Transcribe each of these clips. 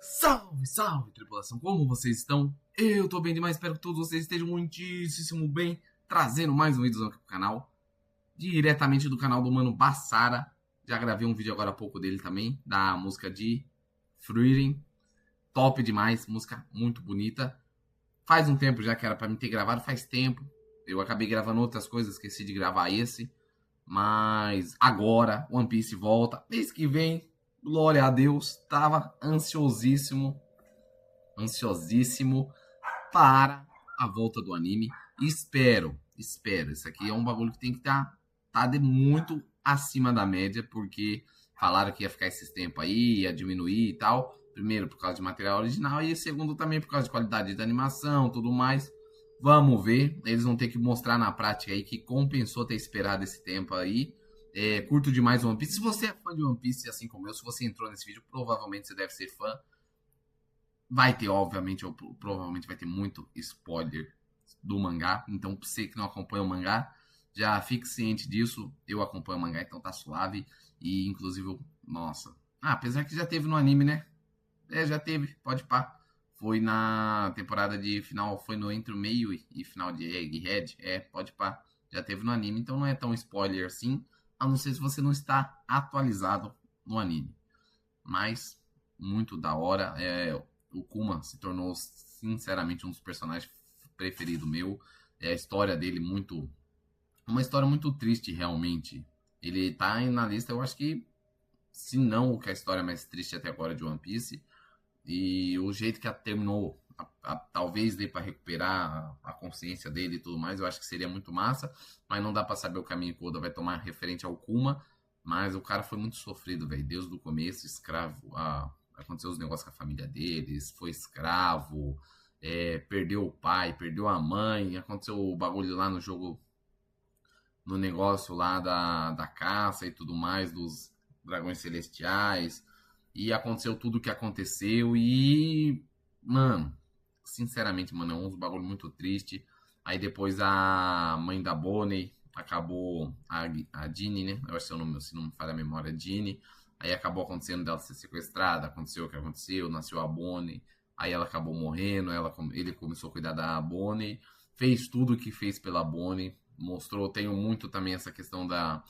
Salve, salve, tripulação! Como vocês estão? Eu tô bem demais, espero que todos vocês estejam muitíssimo bem, trazendo mais um vídeo aqui pro canal, diretamente do canal do Mano Bassara. Já gravei um vídeo agora há pouco dele também, da música de Freedom. Top demais, música muito bonita. Faz um tempo já que era pra mim ter gravado, faz tempo. Eu acabei gravando outras coisas, esqueci de gravar esse. Mas agora, One Piece volta, mês que vem. Glória a Deus, tava ansiosíssimo para a volta do anime. Espero. Isso aqui é um bagulho que tem que estar de muito acima da média, porque falaram que ia ficar esses tempos aí, ia diminuir e tal. Primeiro, por causa de material original, e segundo, também por causa de qualidade da animação, tudo mais. Vamos ver, eles vão ter que mostrar na prática aí que compensou ter esperado esse tempo aí. Curto demais One Piece. Se você é fã de One Piece, assim como eu, se você entrou nesse vídeo, provavelmente você deve ser fã. Vai ter, obviamente, ou provavelmente vai ter muito spoiler do mangá. Então, pra você que não acompanha o mangá, já fique ciente disso. Eu acompanho o mangá, então tá suave. E, inclusive, nossa. Apesar que já teve no anime, né? Já teve, pode pá. Foi na temporada de final, foi no entre o meio e final de Egghead. Pode pá. Já teve no anime, então não é tão spoiler assim. A não ser se você não está atualizado no anime. Mas, muito da hora. O Kuma se tornou, sinceramente, um dos personagens preferidos meu. A história dele uma história muito triste, realmente. Ele tá na lista, eu acho que, se não que a história mais triste até agora de One Piece. E o jeito que ela terminou, talvez dê para recuperar a consciência dele e tudo mais, eu acho que seria muito massa, mas não dá para saber o caminho que o Oda vai tomar referente ao Kuma. Mas o cara foi muito sofrido, velho, desde o começo, escravo. Aconteceu os negócios com a família deles, foi escravo, perdeu o pai, perdeu a mãe, aconteceu o bagulho lá no jogo, no negócio lá da caça e tudo mais, dos dragões celestiais. E aconteceu tudo o que aconteceu e, mano, sinceramente, mano, é um bagulho muito triste. Aí depois a mãe da Bonnie acabou, a Ginny, né? Eu acho que é o nome, se não me falha a memória, Ginny. Aí acabou acontecendo dela ser sequestrada, aconteceu o que aconteceu, nasceu a Bonnie. Aí ela acabou morrendo, ele começou a cuidar da Bonnie, fez tudo o que fez pela Bonnie, mostrou, tenho muito também essa questão da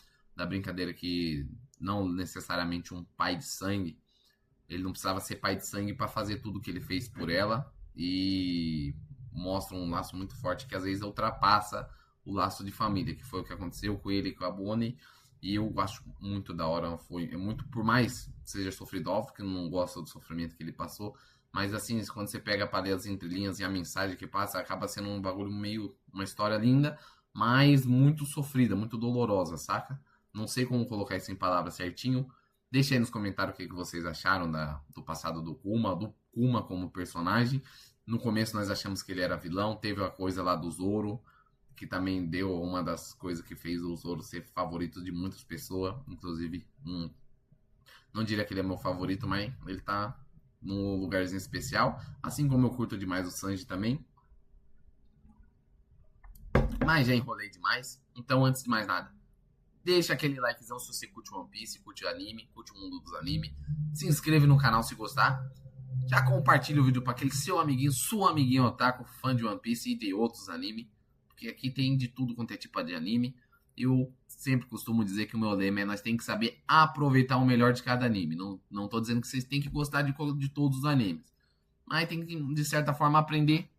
brincadeira que não necessariamente um pai de sangue, ele não precisava ser pai de sangue para fazer tudo o que ele fez por ela. E mostra um laço muito forte que às vezes ultrapassa o laço de família, que foi o que aconteceu com ele e com a Bonnie. E eu acho muito da hora. É muito, por mais seja sofrido, óbvio que eu não gosto do sofrimento que ele passou. Mas assim, quando você pega para ler as entrelinhas e a mensagem que passa, acaba sendo um bagulho meio, uma história linda, mas muito sofrida, muito dolorosa, saca? Não sei como colocar isso em palavras certinho. Deixa aí nos comentários o que vocês acharam do passado do Kuma como personagem. No começo nós achamos que ele era vilão, teve a coisa lá do Zoro, que também deu uma das coisas que fez o Zoro ser favorito de muitas pessoas, inclusive, não diria que ele é meu favorito, mas ele tá num lugarzinho especial, assim como eu curto demais o Sanji também. Mas já enrolei demais, então antes de mais nada, deixa aquele likezão se você curte One Piece, curte anime, curte o mundo dos animes. Se inscreve no canal se gostar. Já compartilha o vídeo para aquele seu amiguinho, sua amiguinha otaku, fã de One Piece e de outros animes. Porque aqui tem de tudo quanto é tipo de anime. Eu sempre costumo dizer que o meu lema é nós tem que saber aproveitar o melhor de cada anime. Não tô dizendo que vocês têm que gostar de todos os animes. Mas tem que, de certa forma, aprender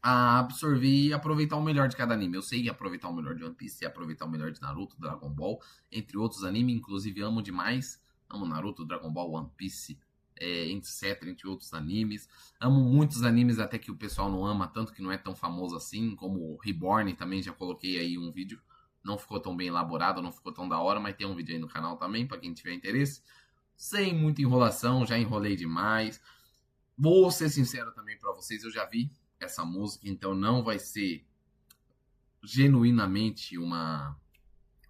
a absorver e aproveitar o melhor de cada anime. Eu sei aproveitar o melhor de One Piece, aproveitar o melhor de Naruto, Dragon Ball, entre outros animes, inclusive amo demais. Amo Naruto, Dragon Ball, One Piece, etc, entre outros animes. Amo muitos animes até que o pessoal não ama tanto, que não é tão famoso assim, como Reborn, também já coloquei aí um vídeo. Não ficou tão bem elaborado, não ficou tão da hora, mas tem um vídeo aí no canal também, para quem tiver interesse. Sem muita enrolação, já enrolei demais. Vou ser sincero também para vocês, eu já vi essa música, então não vai ser genuinamente uma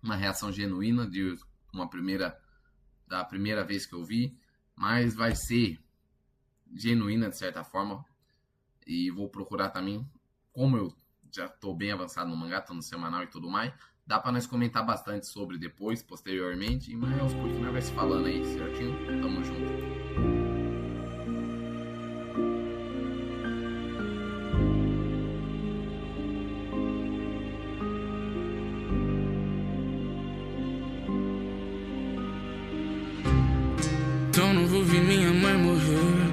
reação genuína da primeira vez que eu vi, mas vai ser genuína de certa forma. E vou procurar também, como eu já tô bem avançado no mangá, tô no semanal e tudo mais, dá para nós comentar bastante sobre depois, posteriormente, mas aos pouquinhos nós vai se falando aí, certinho? Tamo junto. Então não vou ver minha mãe morrer.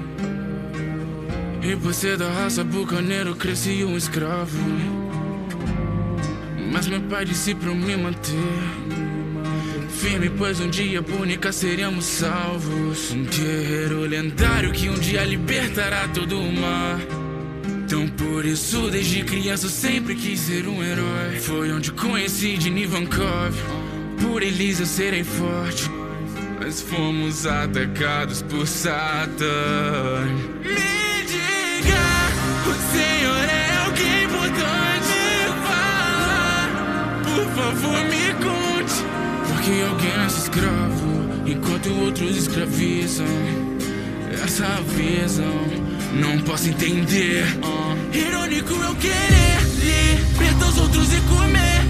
E por ser da raça bucaneiro cresci um escravo. Mas meu pai disse pra me manter firme, pois um dia por Nica seremos salvos. Um guerreiro lendário que um dia libertará todo o mar. Então por isso desde criança eu sempre quis ser um herói. Foi onde conheci Dini Vankov. Por eles eu serei forte. Mas fomos atacados por Satan. Me diga, o Senhor é alguém importante. Fala, por favor me conte. Porque alguém nasce escravo, enquanto outros escravizam. Essa visão não posso entender. Irônico eu querer libertar os outros e comer.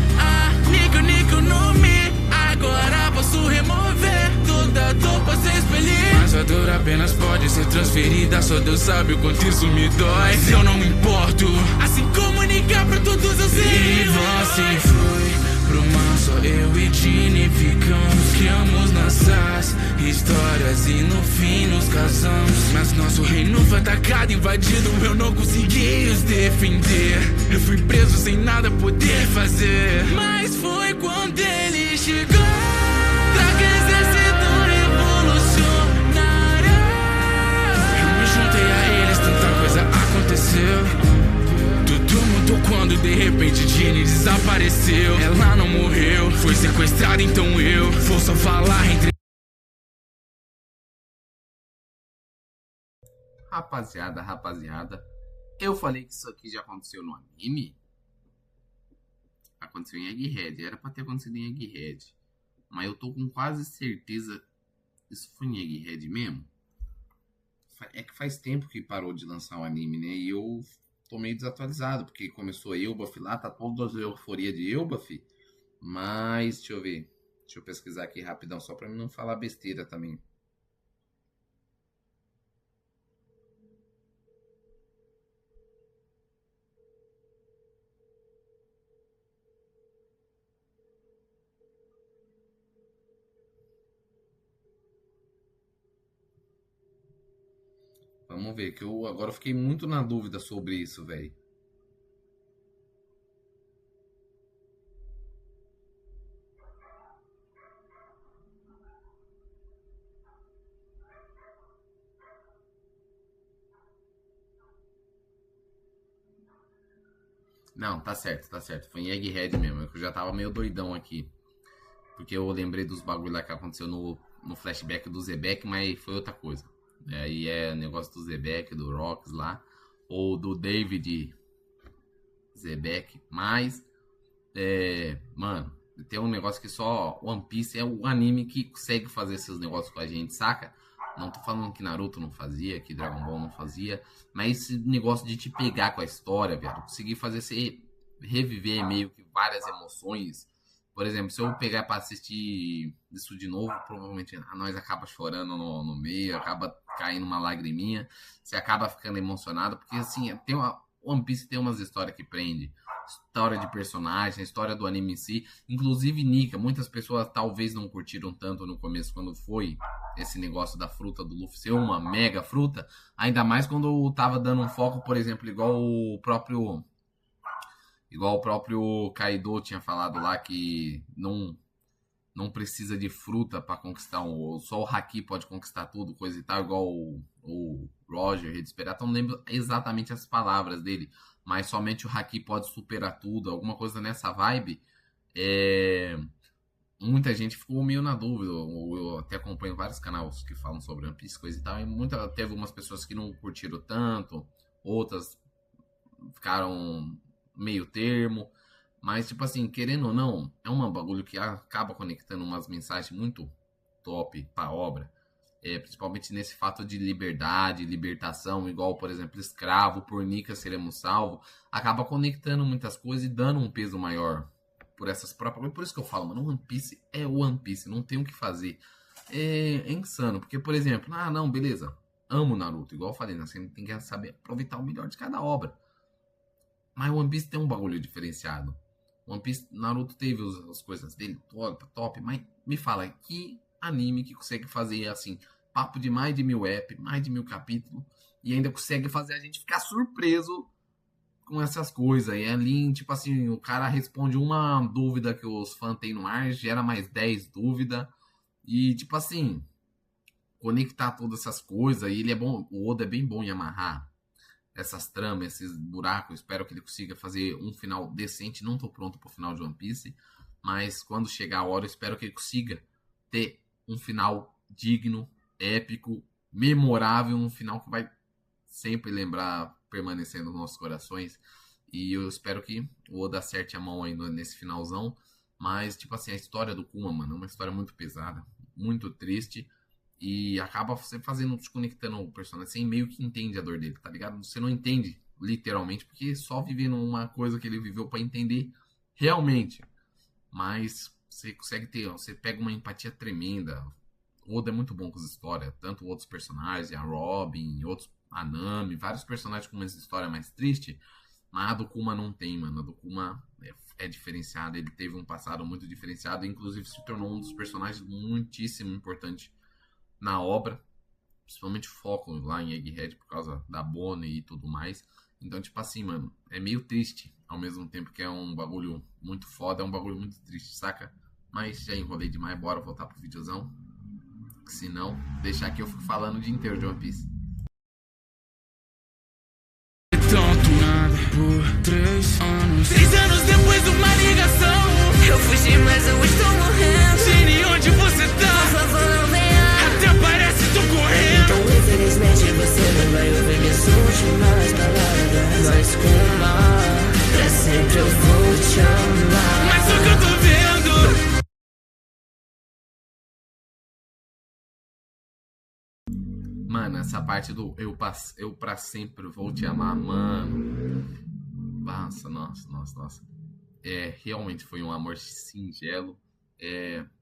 Nico no me. Agora posso remover toda dor, posso expelir. Mas a dor apenas pode ser transferida. Só Deus sabe o quanto isso me dói. Mas eu não me importo, assim comunicar pra todos os erros. E você foi pro mar, só eu e Dini ficamos. Criamos nossas histórias e no fim nos casamos. Mas nosso reino foi atacado, invadido, eu não consegui os defender. Eu fui preso sem nada poder fazer. Mas foi quando ele chegou. Traga exército revolucionário. Eu me juntei a eles, tanta coisa aconteceu. Tudo mudou quando de repente Dini desapareceu. Ela não morreu, foi sequestrada, então eu vou só falar entre... Rapaziada, eu falei que isso aqui já aconteceu no anime. Aconteceu em Egghead, era pra ter acontecido em Egghead. Mas eu tô com quase certeza isso foi em Egghead mesmo. É que faz tempo que parou de lançar o anime, né? E eu tô meio desatualizado, porque começou a Elbaf lá, tá toda a euforia de Elbaf. Mas, deixa eu ver. Deixa eu pesquisar aqui rapidão, só pra mim não falar besteira também. Vamos ver, que eu agora fiquei muito na dúvida sobre isso, velho. Não, tá certo, tá certo. Foi em Egghead mesmo. Eu já tava meio doidão aqui. Porque eu lembrei dos bagulho lá que aconteceu no flashback do Zebek, mas foi outra coisa. Aí é negócio do Zebek, do Rox lá. Ou do David Zebek. Mas, mano, tem um negócio que só One Piece é o anime que consegue fazer esses negócios com a gente, saca? Não tô falando que Naruto não fazia, que Dragon Ball não fazia, mas esse negócio de te pegar com a história, velho, conseguir fazer você reviver meio que várias emoções. Por exemplo, se eu pegar pra assistir isso de novo, provavelmente nós acaba chorando no meio, acaba caindo uma lagriminha, você acaba ficando emocionado, porque assim, One Piece tem umas histórias que prende. História de personagem, história do anime em si, inclusive Nika. Muitas pessoas talvez não curtiram tanto no começo quando foi esse negócio da fruta do Luffy ser uma mega fruta, ainda mais quando eu tava dando um foco, por exemplo, igual o próprio Kaido tinha falado lá, que não precisa de fruta para conquistar só o Haki pode conquistar tudo, coisa e tal, igual o Roger, Rei dos Piratas. Eu não lembro exatamente as palavras dele, mas somente o Haki pode superar tudo, alguma coisa nessa vibe. Muita gente ficou meio na dúvida. Eu até acompanho vários canais que falam sobre One Piece, coisa e tal, e teve algumas pessoas que não curtiram tanto, outras ficaram meio termo. Mas, tipo assim, querendo ou não, é um bagulho que acaba conectando umas mensagens muito top pra obra. Principalmente nesse fato de liberdade, libertação, igual, por exemplo, escravo, por Nika seremos salvos. Acaba conectando muitas coisas e dando um peso maior por essas próprias... Por isso que eu falo, mano, One Piece é One Piece, não tem o que fazer. É insano, porque, por exemplo, não, beleza, amo Naruto, igual eu falei, né? Você tem que saber aproveitar o melhor de cada obra. Mas One Piece tem um bagulho diferenciado. One Piece, Naruto teve as coisas dele top, mas me fala, que anime que consegue fazer assim, papo de mais de 1000 apps, mais de 1000 capítulos, e ainda consegue fazer a gente ficar surpreso com essas coisas. E ali, tipo assim, o cara responde uma dúvida que os fãs têm no ar, gera mais 10 dúvidas, e tipo assim, conectar todas essas coisas, e ele é bom, o Oda é bem bom em amarrar essas tramas, esses buracos. Espero que ele consiga fazer um final decente. Não tô pronto pro final de One Piece, mas quando chegar a hora, eu espero que ele consiga ter um final digno, épico, memorável, um final que vai sempre lembrar, permanecer nos nossos corações. E eu espero que o Oda acerte a mão ainda nesse finalzão. Mas, tipo assim, a história do Kuma, mano, é uma história muito pesada, muito triste. E acaba você fazendo, desconectando o personagem. Você meio que entende a dor dele, tá ligado? Você não entende, literalmente, porque só vivendo uma coisa que ele viveu pra entender realmente. Mas você consegue ter, você pega uma empatia tremenda. O Oda é muito bom com as histórias. Tanto outros personagens, a Robin, outros, a Nami, vários personagens com uma história mais triste. Mas a do Kuma não tem, mano. A do Kuma é diferenciada. Ele teve um passado muito diferenciado. Inclusive se tornou um dos personagens muitíssimo importante na obra. Principalmente foco lá em Egghead por causa da Bonnie e tudo mais. Então, tipo assim, mano, é meio triste. Ao mesmo tempo que é um bagulho muito foda, é um bagulho muito triste, saca? Mas já enrolei demais, bora voltar pro videozão. Se não, deixar aqui eu fico falando o dia inteiro de One Piece. Tanto nada por 3 anos. 3 anos depois de uma ligação, eu fugi, mas eu estou morrendo. Gene, onde você tá? Por favor, não venha. Até parece que tô correndo. Então, infelizmente, você não vai ouvir minhas últimas palavras. Mas Kuma, pra sempre eu vou te amar. Mas só que eu tô vendo. Mano, essa parte do eu pra sempre vou te amar, mano. Nossa. Realmente foi um amor singelo.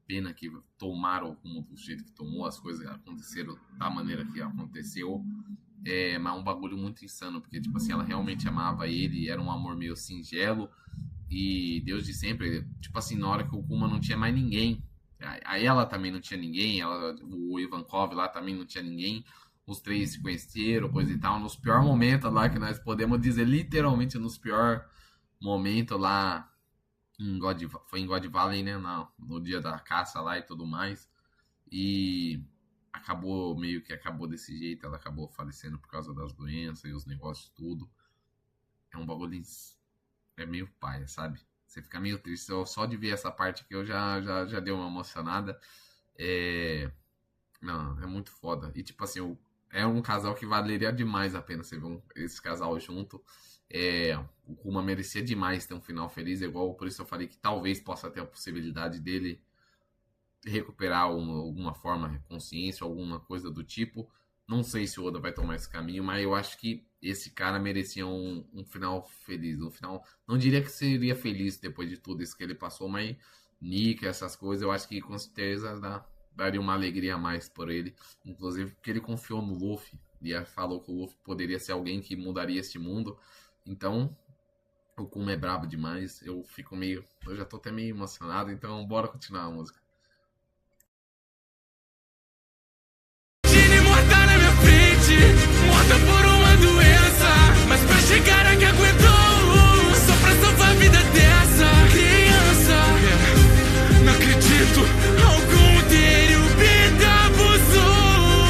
Pena que tomaram o rumo do jeito que tomou, as coisas aconteceram da maneira que aconteceu. Mas um bagulho muito insano, porque, tipo assim, ela realmente amava ele, era um amor meio singelo. E Deus de sempre, tipo assim, na hora que o Kuma não tinha mais ninguém. Aí ela também não tinha ninguém, o Ivankov lá também não tinha ninguém. Os três se conheceram, coisa e tal. Nos piores momentos lá, que nós podemos dizer literalmente nos piores momentos lá foi em God Valley, né? No dia da caça lá e tudo mais. E meio que acabou desse jeito. Ela acabou falecendo por causa das doenças e os negócios tudo. É um bagulho, é meio paia, sabe? Você fica meio triste. Só de ver essa parte que eu já deu uma emocionada. Não, é muito foda. E tipo assim, é um casal que valeria demais a pena você ver esse casal junto. O Kuma merecia demais ter um final feliz. Igual, por isso eu falei que talvez possa ter a possibilidade dele recuperar alguma forma de consciência, alguma coisa do tipo. Não sei se o Oda vai tomar esse caminho, mas eu acho que esse cara merecia um final feliz. Um final, não diria que seria feliz depois de tudo isso que ele passou, mas Nika, essas coisas, eu acho que com certeza daria uma alegria a mais por ele. Inclusive porque ele confiou no Luffy e falou que o Luffy poderia ser alguém que mudaria este mundo. Então, o Kuma é brabo demais. Eu já tô até meio emocionado, então bora continuar a música. Morta por uma doença, mas pra chegar aqui aguentou. Só pra salvar a vida dessa criança. Não acredito, algum dele abusou.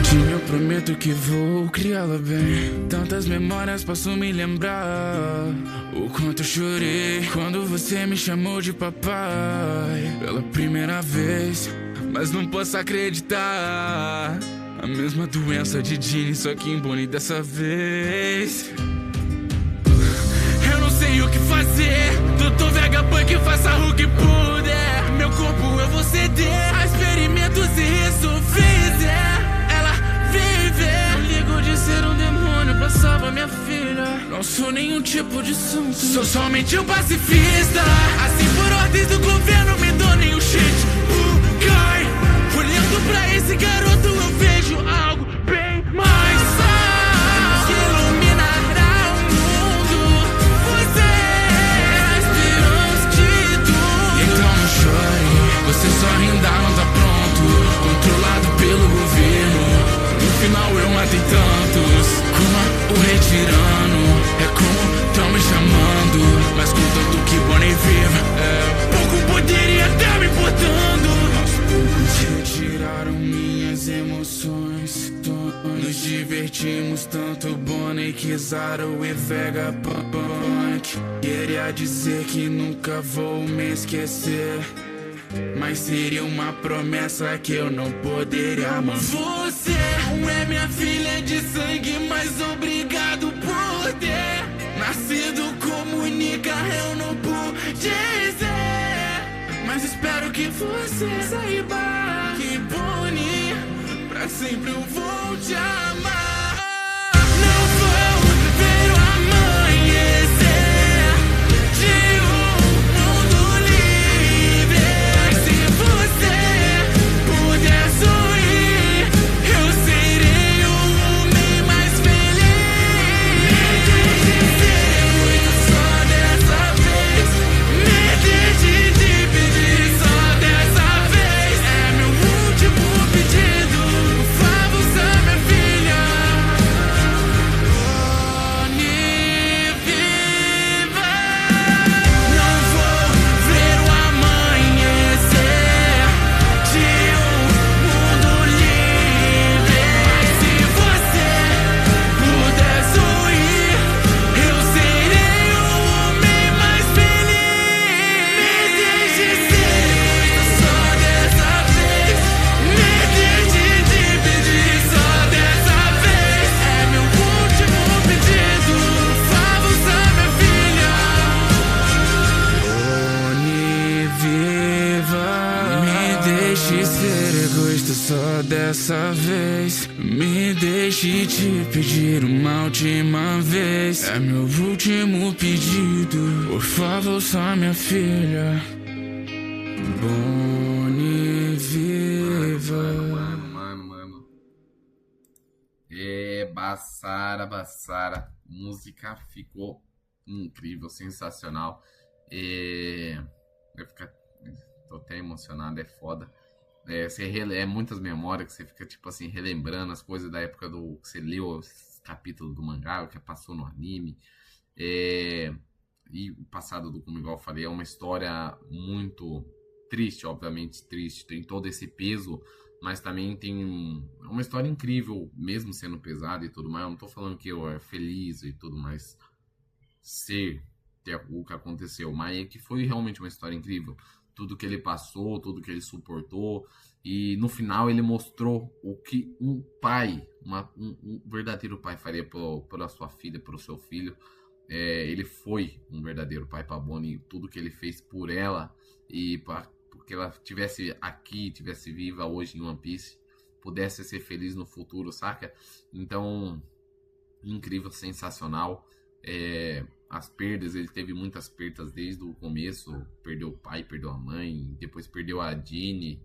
Jimmy, eu prometo que vou criá-la bem. Tantas memórias posso me lembrar. O quanto eu chorei quando você me chamou de papai pela primeira vez, mas não posso acreditar. A mesma doença de Ginny, só que em Bonnie dessa vez. Eu não sei o que fazer. Doutor Vegapunk, faça o que puder. Meu corpo eu vou ceder a experimentos e isso fizer ela viver. Não ligo de ser um demônio pra salvar minha filha. Não sou nenhum tipo de santo, sou somente um pacifista. Assim por ordens do governo me donem o shit. Cai. Olhando pra esse garoto eu vejo algo bem mais que iluminará o mundo. Você é a esperança de tudo. Então não chore, você só ainda não tá pronto. Controlado pelo as emoções. Nos divertimos tanto, Bonnie, Kizaru e Vegapunk. Queria dizer que nunca vou me esquecer, mas seria uma promessa que eu não poderia manter. Você é minha filha de sangue, mas obrigado por ter nascido como única, eu não pude dizer. Mas espero que você saiba que, Bonnie, pra sempre eu vou te amar. Não vou ver o amanhecer de mundo livre. Se você puder sorrir, eu serei o homem mais feliz. Me deixe ser egoísta só dessa vez. Me deixe te pedir só dessa vez. É meu último pedido, por favor, seja minha filha. Bonnie, viva. Não vou ver o amanhecer de mundo livre. Se você puder sorrir, eu serei o homem mais feliz. Me deixe ser egoísta só dessa vez. Me deixe te pedir só dessa vez. É meu último pedido, por favor, seja minha filha. Bonnie, viva. Me deixe ser egoísta só dessa vez. Me deixe te pedir uma última vez. É meu último pedido, por favor, só minha filha. Bonnie, viva. Mano. Bassara. Música ficou incrível, sensacional. Eu tô até emocionado, é foda. É muitas memórias que você fica, tipo assim, relembrando as coisas da época do que você leu os capítulos do mangá, o que passou no anime. E o passado do Kuma, igual eu falei, é uma história muito triste, obviamente triste. Tem todo esse peso, mas também tem uma história incrível, mesmo sendo pesada e tudo mais. Eu não tô falando que eu é feliz e tudo mais ter o que aconteceu, mas é que foi realmente uma história incrível. Tudo que ele passou, tudo que ele suportou, e no final ele mostrou o que um pai, um verdadeiro pai faria pela sua filha, pelo seu filho. Ele foi um verdadeiro pai para Bonnie, tudo que ele fez por ela e porque ela tivesse aqui, tivesse viva hoje em One Piece, pudesse ser feliz no futuro, saca? Então, incrível, sensacional. As perdas, ele teve muitas perdas desde o começo. Perdeu o pai, perdeu a mãe, depois perdeu a Jeanne.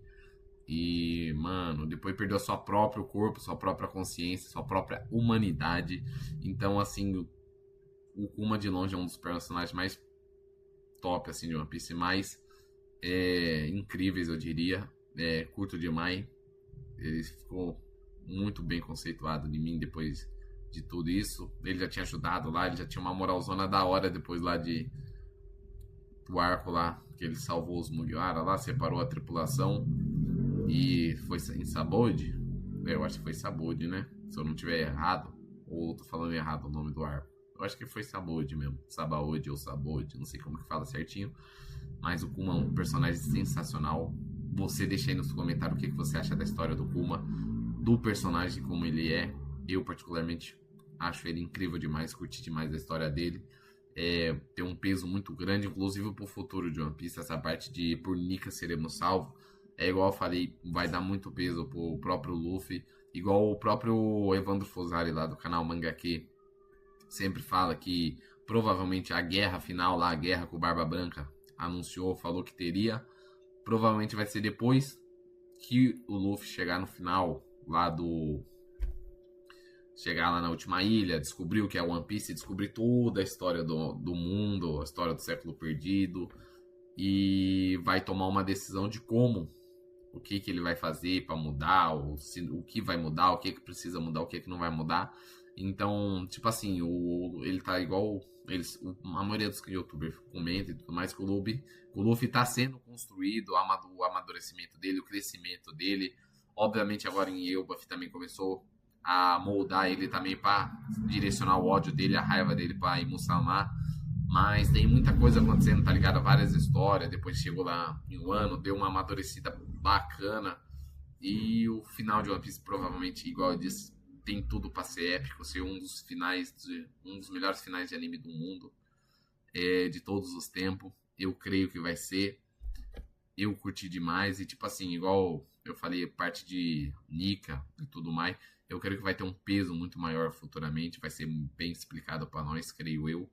E, mano, depois perdeu seu próprio corpo, sua própria consciência, sua própria humanidade. Então, assim, o Kuma de longe é um dos personagens mais top, assim, de One Piece, mais incríveis, eu diria. Curto demais. Ele ficou muito bem conceituado de mim depois de tudo isso. Ele já tinha ajudado lá, ele já tinha uma moralzona da hora depois lá do arco lá, que ele salvou os Mugiwara lá, separou a tripulação e foi em Sabaody. Eu acho que foi Sabaody, né? Se eu não tiver errado, ou tô falando errado o nome do arco. Eu acho que foi Sabaody mesmo, Sabaody ou Sabaody, não sei como que fala certinho. Mas o Kuma é um personagem sensacional. Você deixa aí nos comentários o que você acha da história do Kuma, do personagem como ele é. Eu particularmente acho ele incrível demais, curti demais a história dele. Tem um peso muito grande, inclusive pro futuro de One Piece. Essa parte de por Nika seremos salvos, igual eu falei, vai dar muito peso pro próprio Luffy. Igual o próprio Evandro Fosari lá do canal Mangaki sempre fala que provavelmente a guerra final lá, a guerra com o Barba Branca, anunciou, falou que teria. Provavelmente vai ser depois que o Luffy chegar no final lá chegar lá na última ilha, descobrir o que é One Piece, descobrir toda a história do mundo, a história do século perdido, e vai tomar uma decisão de o que ele vai fazer para mudar, o que vai mudar, o que precisa mudar, o que não vai mudar. Então, tipo assim, ele tá igual a maioria dos youtubers comenta e tudo mais, que o Luffy tá sendo construído, o amadurecimento dele, o crescimento dele, Obviamente agora em Elbaf também começou a moldar ele também para direcionar o ódio dele, a raiva dele para Imusama. Mas tem muita coisa acontecendo, tá ligado? Várias histórias. Depois chegou lá em um ano, deu uma amadurecida bacana. E o final de One Piece provavelmente, igual eu disse, tem tudo para ser épico, ser um dos finais, um dos melhores finais de anime do mundo, de todos os tempos. Eu creio que vai ser. Eu curti demais e tipo assim, igual eu falei, parte de Nika e tudo mais, eu creio que vai ter um peso muito maior futuramente, vai ser bem explicado para nós, creio eu.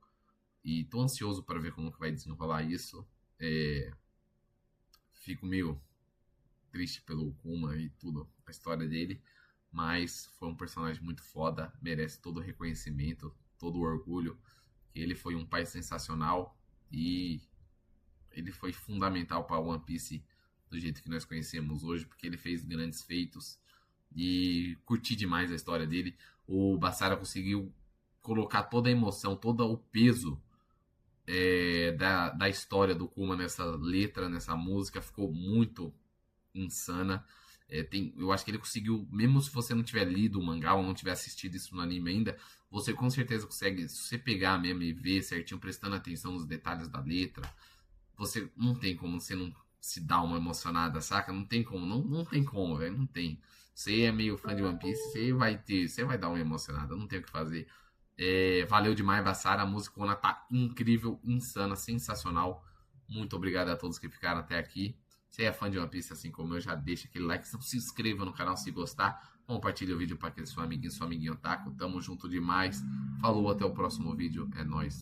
E tô ansioso para ver como que vai desenrolar isso. Fico meio triste pelo Kuma e tudo, a história dele, mas foi um personagem muito foda, merece todo o reconhecimento, todo o orgulho. Ele foi um pai sensacional e ele foi fundamental para One Piece do jeito que nós conhecemos hoje, porque ele fez grandes feitos e curti demais a história dele. O Basara conseguiu colocar toda a emoção, todo o peso da história do Kuma nessa letra, nessa música, ficou muito insana. Eu acho que ele conseguiu, mesmo se você não tiver lido o mangá ou não tiver assistido isso no anime ainda, você com certeza consegue, se você pegar mesmo e ver certinho, prestando atenção nos detalhes da letra, você não tem como você não se dar uma emocionada, saca? Não tem como, não tem como, velho, não tem. Você é meio fã de One Piece, você vai dar uma emocionada, não tem o que fazer. Valeu demais, Basara, a musicona tá incrível, insana, sensacional. Muito obrigado a todos que ficaram até aqui. Se é fã de One Piece assim como eu, já deixa aquele like, se inscreva no canal se gostar, compartilha o vídeo para aquele seu amiguinho otaku. Tamo junto demais. Falou, até o próximo vídeo, é nóis.